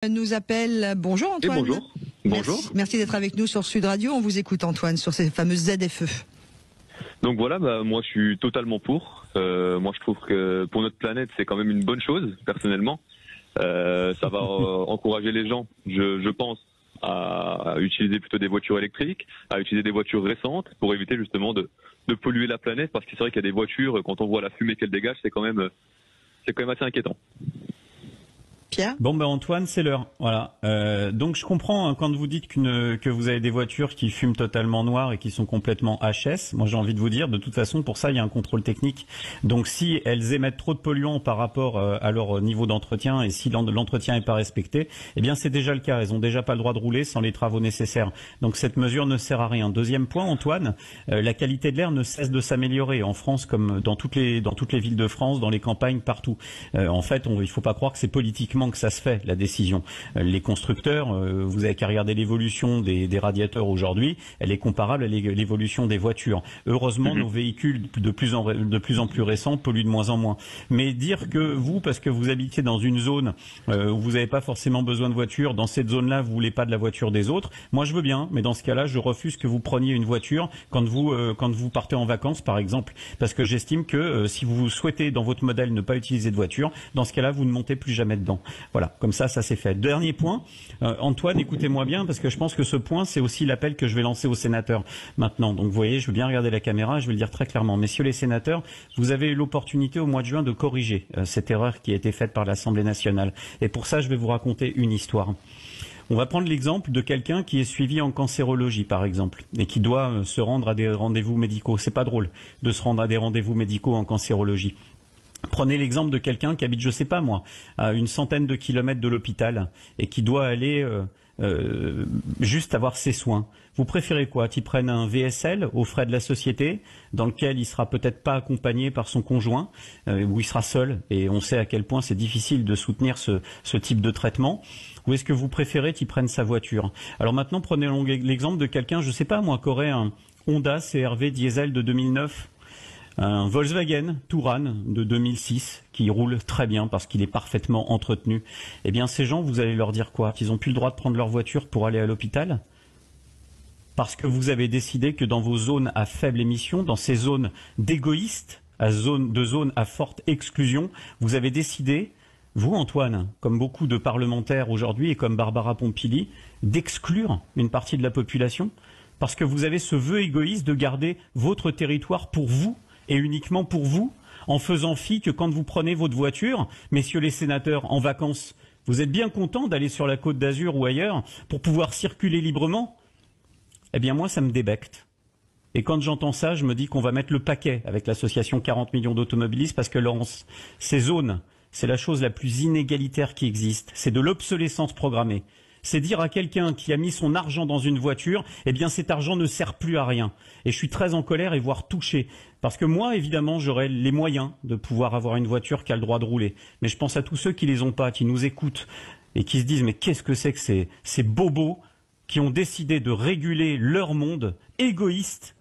Nous appelle. Bonjour Antoine. Et bonjour. Bonjour. Merci d'être avec nous sur Sud Radio. On vous écoute Antoine sur ces fameuses ZFE. Donc voilà, moi je suis totalement pour. Moi je trouve que pour notre planète c'est quand même une bonne chose personnellement. Ça va encourager les gens, je pense, à utiliser plutôt des voitures électriques, à utiliser des voitures récentes pour éviter justement de polluer la planète, parce que c'est vrai qu'il y a des voitures, quand on voit la fumée qu'elles dégagent, c'est quand même assez inquiétant. Pierre ? Bon Antoine, c'est l'heure. Voilà. Donc je comprends quand vous dites que vous avez des voitures qui fument totalement noir et qui sont complètement HS. Moi j'ai envie de vous dire, de toute façon pour ça il y a un contrôle technique. Donc si elles émettent trop de polluants par rapport à leur niveau d'entretien et si l'entretien n'est pas respecté, eh bien c'est déjà le cas. Elles ont déjà pas le droit de rouler sans les travaux nécessaires. Donc cette mesure ne sert à rien. Deuxième point, Antoine, la qualité de l'air ne cesse de s'améliorer en France comme dans toutes les villes de France, dans les campagnes, partout. En fait, il faut pas croire que c'est politiquement que ça se fait, la décision. Les constructeurs, vous avez qu'à regarder l'évolution des radiateurs aujourd'hui, elle est comparable à l'évolution des voitures. Heureusement, nos véhicules de plus en plus récents polluent de moins en moins. Mais dire que vous, parce que vous habitez dans une zone où vous n'avez pas forcément besoin de voiture, dans cette zone-là, vous voulez pas de la voiture des autres, moi je veux bien, mais dans ce cas-là, je refuse que vous preniez une voiture quand vous partez en vacances, par exemple, parce que j'estime que si vous souhaitez dans votre modèle ne pas utiliser de voiture, dans ce cas-là, vous ne montez plus jamais dedans. Voilà, comme ça c'est fait. Dernier point, Antoine, écoutez-moi bien, parce que je pense que ce point, c'est aussi l'appel que je vais lancer aux sénateurs maintenant. Donc vous voyez, je veux bien regarder la caméra, je vais le dire très clairement. Messieurs les sénateurs, vous avez eu l'opportunité au mois de juin de corriger cette erreur qui a été faite par l'Assemblée nationale. Et pour ça, je vais vous raconter une histoire. On va prendre l'exemple de quelqu'un qui est suivi en cancérologie, par exemple, et qui doit se rendre à des rendez-vous médicaux. C'est pas drôle de se rendre à des rendez-vous médicaux en cancérologie. Prenez l'exemple de quelqu'un qui habite, je sais pas moi, à une centaine de kilomètres de l'hôpital et qui doit aller juste avoir ses soins. Vous préférez quoi? Qu'il prenne un VSL aux frais de la société, dans lequel il sera peut-être pas accompagné par son conjoint, où il sera seul, et on sait à quel point c'est difficile de soutenir ce type de traitement. Ou est-ce que vous préférez qu'il prenne sa voiture? Alors maintenant, prenez l'exemple de quelqu'un, je sais pas moi, qui aurait un Honda CR-V diesel de 2009, un Volkswagen Touran de 2006 qui roule très bien parce qu'il est parfaitement entretenu. Eh bien, ces gens, vous allez leur dire quoi? Qu'ils n'ont plus le droit de prendre leur voiture pour aller à l'hôpital? Parce que vous avez décidé que dans vos zones à faible émission, dans ces zones d'égoïstes, de zones à forte exclusion, vous avez décidé, vous Antoine, comme beaucoup de parlementaires aujourd'hui et comme Barbara Pompili, d'exclure une partie de la population parce que vous avez ce vœu égoïste de garder votre territoire pour vous et uniquement pour vous, en faisant fi que quand vous prenez votre voiture, messieurs les sénateurs, en vacances, vous êtes bien contents d'aller sur la Côte d'Azur ou ailleurs pour pouvoir circuler librement? Eh bien moi, ça me débecte. Et quand j'entends ça, je me dis qu'on va mettre le paquet avec l'association 40 millions d'automobilistes parce que ces zones, c'est la chose la plus inégalitaire qui existe. C'est de l'obsolescence programmée. C'est dire à quelqu'un qui a mis son argent dans une voiture, eh bien cet argent ne sert plus à rien. Et je suis très en colère et voire touché. Parce que moi, évidemment, j'aurais les moyens de pouvoir avoir une voiture qui a le droit de rouler. Mais je pense à tous ceux qui les ont pas, qui nous écoutent et qui se disent mais qu'est-ce que c'est que ces bobos qui ont décidé de réguler leur monde égoïste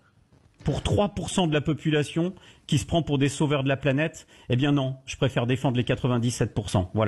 pour 3% de la population qui se prend pour des sauveurs de la planète? Eh bien non, je préfère défendre les 97%. Voilà.